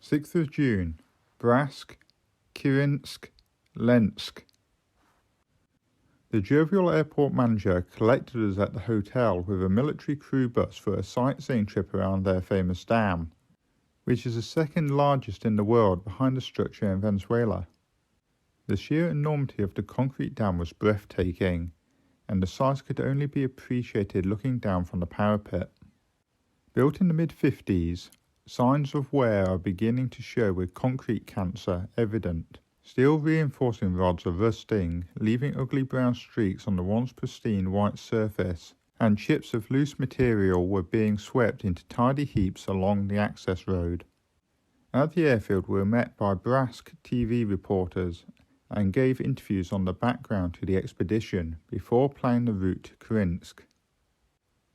6th of June, Bratsk, Kirensk, Lensk. The jovial airport manager collected us at the hotel with a military crew bus for a sightseeing trip around their famous dam, which is the second largest in the world behind the structure in Venezuela. The sheer enormity of the concrete dam was breathtaking, and the size could only be appreciated looking down from the parapet. Built in the mid-50s, signs of wear are beginning to show with concrete cancer evident. Steel reinforcing rods are rusting, leaving ugly brown streaks on the once pristine white surface, and chips of loose material were being swept into tidy heaps along the access road. At the airfield we were met by Bratsk TV reporters and gave interviews on the background to the expedition before planning the route to Kirensk.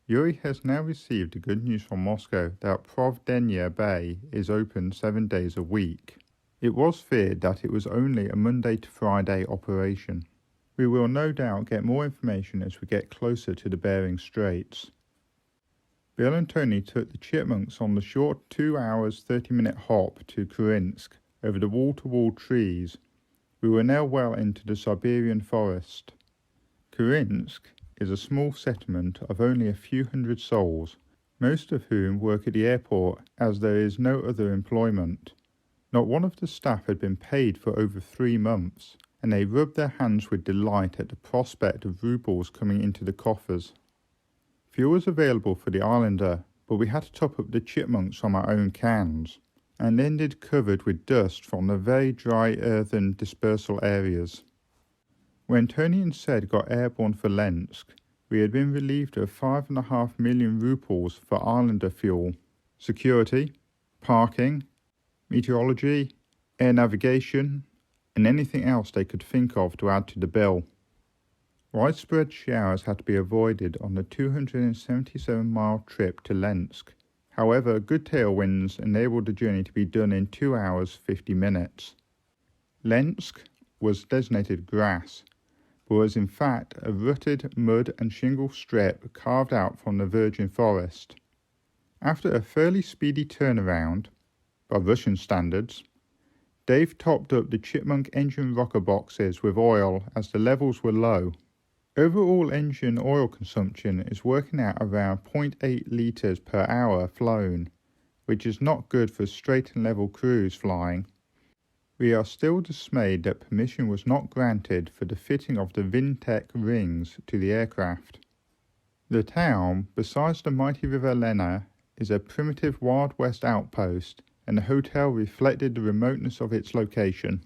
Yuri has now received the good news from Moscow that Provdenia Bay is open 7 days a week. It was feared that it was only a Monday to Friday operation. We will no doubt get more information as we get closer to the Bering Straits. Bill and Tony took the Chipmunks on the short 2 hours 30-minute hop to Kirensk over the wall-to-wall trees. We were now well into the Siberian forest. Kirensk is a small settlement of only a few hundred souls, most of whom work at the airport as there is no other employment. Not one of the staff had been paid for over 3 months, and they rubbed their hands with delight at the prospect of rubles coming into the coffers. Fuel was available for the Islander, but we had to top up the Chipmunks from our own cans, and ended covered with dust from the very dry earthen dispersal areas. When Tony and Sed got airborne for Lensk, we had been relieved of 5.5 million rubles for Islander fuel, security, parking, meteorology, air navigation, and anything else they could think of to add to the bill. Widespread showers had to be avoided on the 277-mile trip to Lensk. However, good tailwinds enabled the journey to be done in 2 hours 50 minutes. Lensk was designated grass, but was in fact a rutted mud and shingle strip carved out from the virgin forest. After a fairly speedy turnaround, by Russian standards, Dave topped up the Chipmunk engine rocker boxes with oil as the levels were low. Overall engine oil consumption is working out around 0.8 litres per hour flown, which is not good for straight and level cruise flying. We are still dismayed that permission was not granted for the fitting of the Vintech rings to the aircraft. The town, besides the mighty river Lena, is a primitive Wild West outpost, and the hotel reflected the remoteness of its location.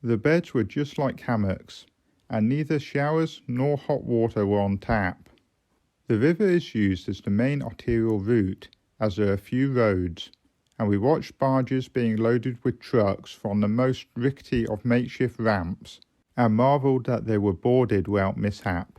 The beds were just like hammocks, and neither showers nor hot water were on tap. The river is used as the main arterial route, as there are few roads, and we watched barges being loaded with trucks from the most rickety of makeshift ramps, and marvelled that they were boarded without mishap.